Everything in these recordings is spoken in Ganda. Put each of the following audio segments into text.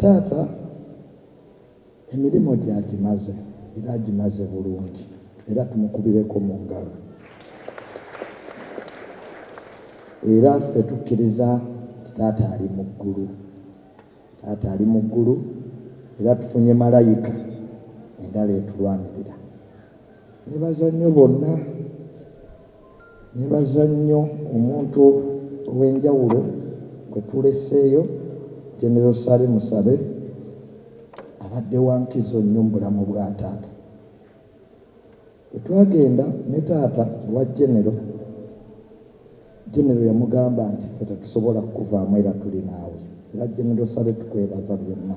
taata emirimu gyagimaze era agimaze bulungi era tumukubireko mu ngalo era ffe tukkiriza nti taata ali mu ggulu, taata ali mu ggulu era tufunye malayika endala etulwanirira. Nebaza nnyo bonna, nebaza nnyo omuntu ow'enjawulo gwe tuleseeyo General Sale Musabe abadde wa nkizo nnyo mu bulamu bwa taata. Bwe twagenda ne taata wa General yamugamba nti ffe tetusobola kukuvaamu era tuli naawe. Era General Sale tukwebaza byonna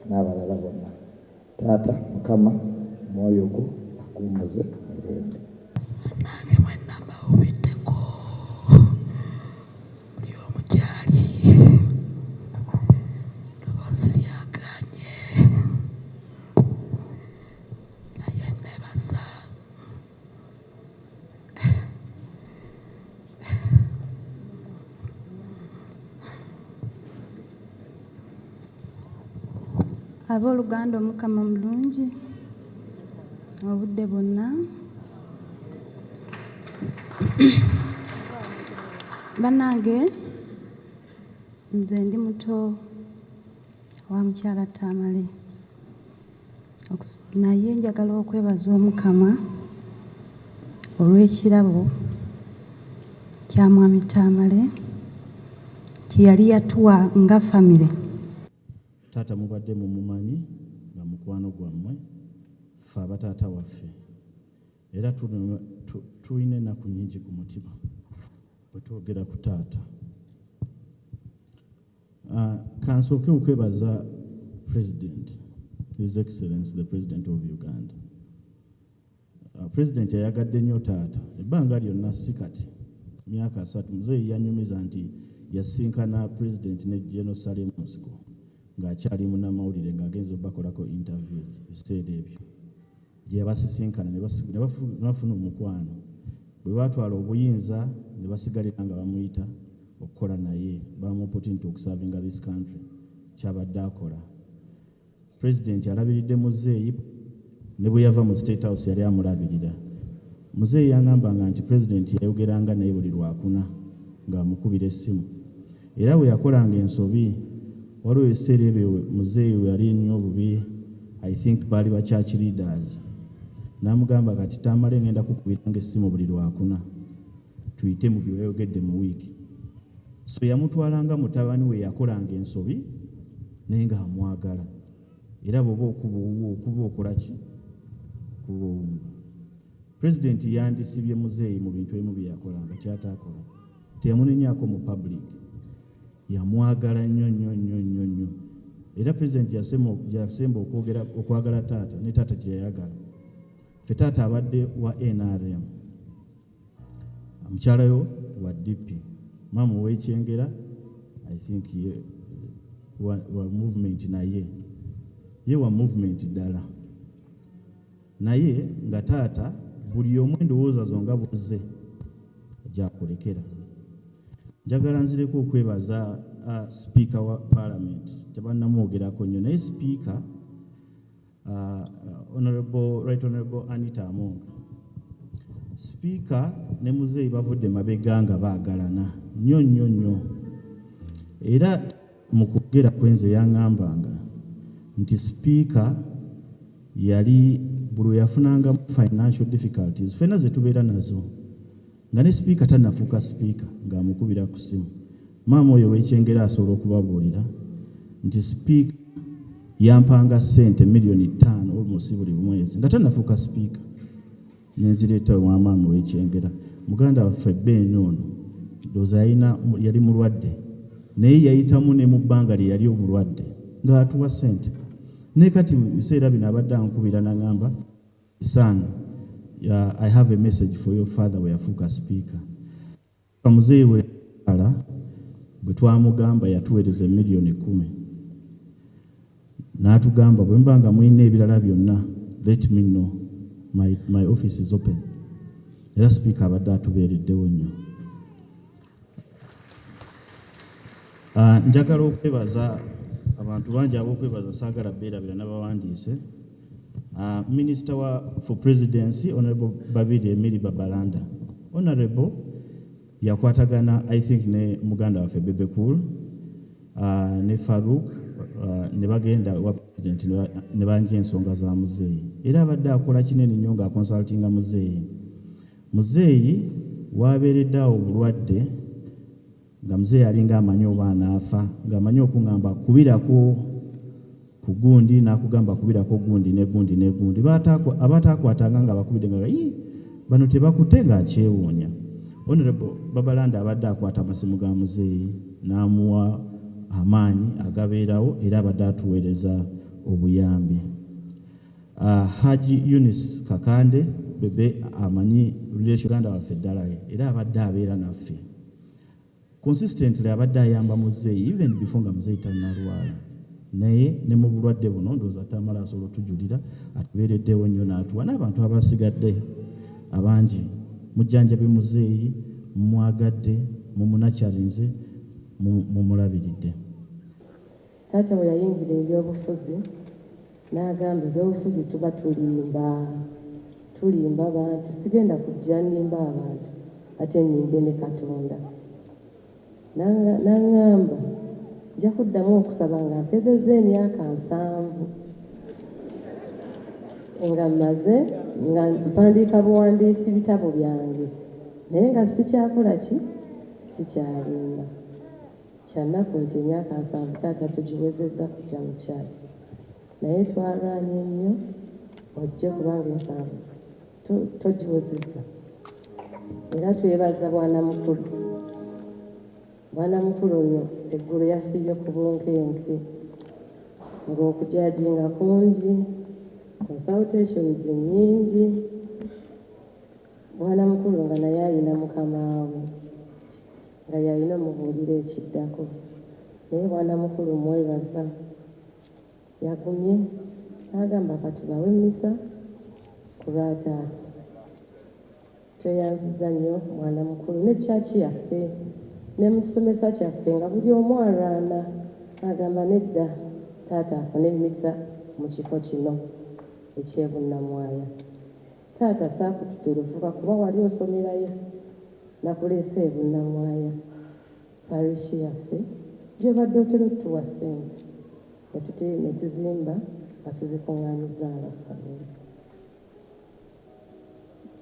n'abalala bonna. Taata Mukama mwoyo gwo akuumuze mirembe. Nange mwenna mbawubiddeko buli omu gy'ali ddoboozi lyagaanye naye neebaza abooluganda Omukama mulungi obudde bwonna. Bannange, nze ndi muto wa mukyala Tamale, naye njagala okwebaza Omukama olw'ekirabo kya mwami Tamale kye yali yatuwa nga famire. Taata mubadde mumumanyi nga mukwano gwammwe ffe abataata waffe era tulina ennaku nnyingi ku mutima bwe twogera ku taata. Kansooke okwebaza President, His Excellency the President of Uganda. President yayagadde nnyo taata ebbanga lyonna si kati myaka 3 muzeeyi yanyumiza nti yasinkana President ne General Sale Musabe ng'akyali munnamawulire ng'agenza obbakolako interviews ebiseera ebyo gye yabasisinkana ne bafuna omukwano. Bwe batwala obuyinza ne basigalira nga bamuyita okukola naye bamu opportunity okuservinga this country kyabadde akola. President yalabiridde muzeeyi ne bwe yava mu State House yali amulabirira. Muzeeyi yangambanga nti President yayogeranga naye buli lwakuna ng'amukubira essimu era bwe yakolanga ensobi waliwo ebiseera ebyo muzeeyi we yali nnyo obubi, I think baali ba church leaders, n'amugamba kati Tamale ngenda kukubiranga essimu buli lwakuna tuyite mu byeyogedde mu wiiki. So yamutwalanga mutabani we yakolanga ensobi naye ng'amwagala era bw'oba okuba okola ki kuba owumba. President yandisibye muzeeyi mu bintu ebimu bye yakolanga kyataakola, teyamunenyaako mu public, yamwagala nnyo nnyo nnyo nnyo nnyo. Era President yasemba okwagala taata ne taata gye yayagala. Ffe taata abadde wa NRM, omukyalayo wa DP, maama ow'Ekyengera I think wa movement naye ye wa movement ddala naye nga taata buli omu endowooza zo nga buzze gyakulekera. Njagala nzireko okwebaza Speaker wa Parliament tebannamwogerako nnyo naye Speaker Right Honorable Anita Among. Speaker ne muzeeyi bavudde mabega nga baagalana nnyo nnyo nnyo era mu kwogera kwenze yaŋŋambanga nti Speaker yali buli yafunanga financial difficulties ffenna ze tubeera nazo nga ne Speaker tannafuuka Speaker ng'amukubira ku ssimu. Maama oyo w'Ekyengera asobola okubabuulira nti Speaker yampanga ssente $5,000,000 almost buli mwezi nga tannafuuka Speaker. Nenzireeta wa maama w'Ekyengera, muganda waffe Ben ono ndowooza yali mulwadde naye yayitamu ne mu bbanga lye yali omulwadde ng'atuwa ssente. Ne kati biseera bino abadde ankubira n'aŋŋamba, son, I have a message for your father we yafuuka Speaker. Muzeeyi we bwe twamugamba yatuweereza $1,010,000 n'atugamba bwe mba nga mulina ebirala byonna let me know, my office is open. Era Speaker abadde atubeereddewo nnyo. Njagala okwebaza abantu bangi ab'okwebaza saagala beerabira n'abawandiise. Minister for Presidency Honorable Babidi Emili Babalanda. Honorable yakwatagana I think ne muganda waffe Bebe Cool ne Farouk ne bagenda wa president ne banja ensonga za muzeeyi. Era abadde akola kinene nnyo ng'akonsultinga muzeeyi. Muzeeyi waabeereddeawo obulwadde nga muzeeyi alinga amanyi oba anaafa ng'amanyi okuŋŋamba kubirako ku gundi n'akugamba kubirako gundi ne gundi ne gundi. Abataakwatanga nga bakubidde nga bano tebakutte ng'akyewuunya. Honorable Babalanda abadde akwata amasimu ga muzeeyi n'amuwa amaanyi agabeerawo era abadde atuweereza obuyambi. Haji Eunice Kakande Bebe amanyi relation ganda waffe ddala era abadde abeera naffe. Consistently abadde ayamba muzeeyi even before nga muzeeyi tannalwala. Naye ne mu bulwadde buno ndowooza tamala asobola otujulira atubeereddewo nnyo n'atuwa n'abantu abasigadde abangi mujjanjabe muzeeyi mumwagadde mumunakyalinze mumulabiridde. Taata bwe yayingira ebyobufuzi n'agamba ebyobufuzi tuba tulimba abantu sigenda kujja nimba abantu ate nimbe ne Katonda. N'aŋŋamba nja kuddamu okusaba nga mpezezza emyaka 7 nga mmaze nga mpandiika buwandiisi bitabo byange naye nga sikyakola ki sikyalimba. Kyannaku nti emyaka 7 taata tugiwezezza kujja mu kyaki naye twagaanye nnyo ojje kubanga 7 togiwezezza. Era twebaza bwana mukulu oyo eggulu yasibye ku bunkenke ng'okujajinga kungi consultations nnyingi. Bwana mukulu nga naye ayina mukamaawe nga yalina omubuulira ekiddako naye bwana mukulu mwebaza yagumye n'agamba katubawe mmisa ku lwataata. Tweyanziza nnyo mwana mukulu ne kyaki yaffe ne mu kisomesa kyaffe nga buli omu alwana agamba nedda taata afune mmisa mu kifo kino eky'ebunnamwaya. Taata saakututerefuka kuba wali osomerayo nakuleese ebunnamwaya parishi yaffe gy'obadde otera otuwa ssente ne tuzimba nga tuzikuŋŋaanyiza nga famire.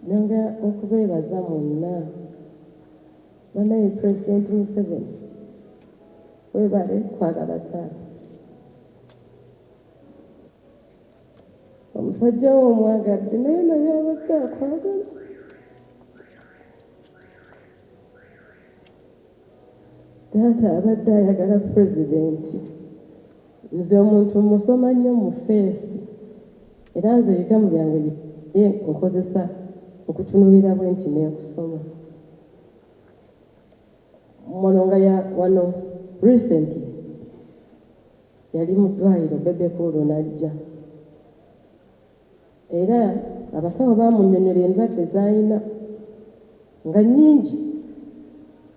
Nanga okubeebaza mwonna banaye President Museveni webale kwagala taata. Omusajja wo omwagadde naye abadde akwagala. Taata abadde ayagala pulezidenti. Nze omuntu musoma nnyo mu feesi era nze ebigambo byange nkozesa okutunuulira bwe nti n'ekusoma. Mulonga ya wano recently yali mu ddwaliro Bebe Cool n'ajja era abasawo baamunnyonnyola endwadde z'alina nga nnyingi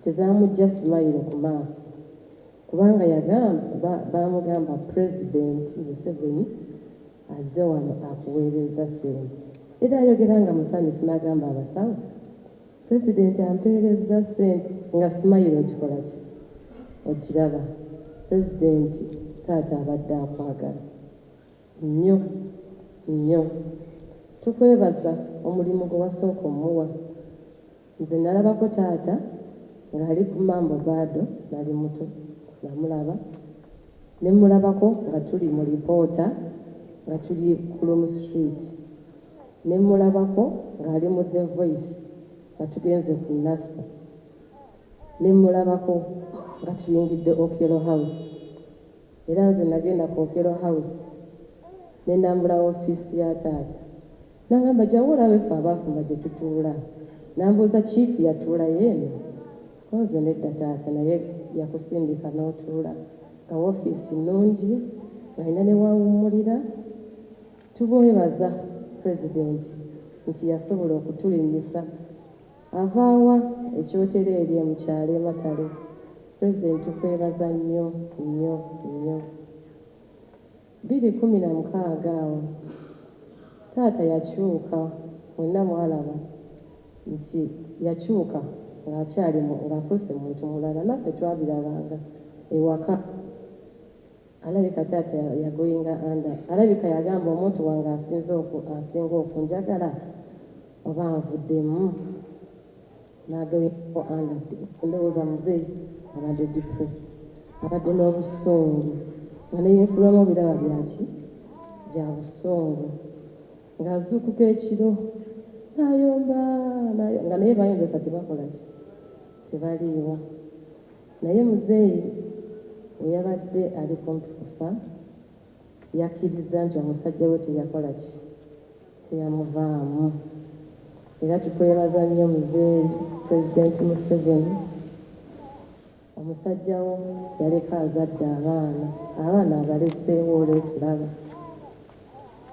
tezamujja simayiro ku maaso kubanga baamugamba Pulezidenti Museveni azze wano akuweereza ssente. Era ayogera nga musanyufu n'agamba abasawo Pulezidenti ampeerezza ssente nga simayiro kikola ki okiraba. Pulezidenti taata abadde akwagala nnyo nnyo. Tukwebaza omulimu gwe wasooka omuwa. Nze nalabako taata ng'ali ku Mambo Bado nali muto namulaba ne mulabako nga tuli mu lipoota nga tuli ku Lumu Street ne mulabako ng'ali mu The Voice nga tugenze ku Nasa ne mulabako nga tuyingidde Okello House era nze nagenda ku Okello House ne nambula ofiisi ya taata n'agamba jangu olabe ffe abaasoma gye tutuula. Nambuuza chief yatuula yeeno nze nedda taata naye yakusindika n'otuula nga ofiisi nnungi ng'alina ne waawummulira. Tumwebaza pulezidenti nti yasobola okutulinnisa avaawa ekyotero eri mu kyalo e Matale. Pulezidenti tukwebaza nnyo nnyo nnyo 2016 awo taata yakyuka, mwenna mwalaba nti yakyuka ng'afuuse muntu mulala, naffe twabirabanga ewaka. Alabika taata yagoyinga anda, alabika yagamba omuntu wange asinga okunjagala oba nvuddemu, n'agoyingako anda. Ndowooza muzeeyi abadde depressed, abadde n'obusungu, nga neyefulamu biraba byaki bya busungu, ng'azuukuka ekiro n'ayomba nga naye bayombesa tebakola ki, tebaliiwo. Naye muzeeyi we yabadde ali kumpi kufa yakkiriza nti omusajja we teyakola ki, teyamuvaamu. Era tukwebaza nnyo muzeeyi Pulezidenti Museveni. Omusajja wo yaleka azadde abaana abaleseewo olwetulaba.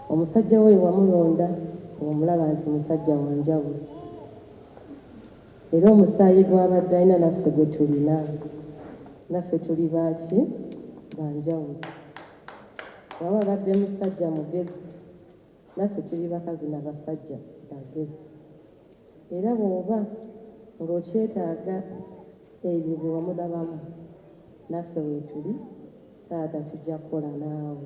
Omusajja we wamulonda omulaba nti musajja wa njawulo, era omusaayi gw'abadde alina naffe gwe tulina, naffe tuli baaki banjawulo. Waba abadde musajja mugezi, naffe tuli bakazi n'abasajja bagezi. Era bw'oba ng'okyetaaga ebyo bye wamulabamu, naffe weetuli taata tujja kukola naawe.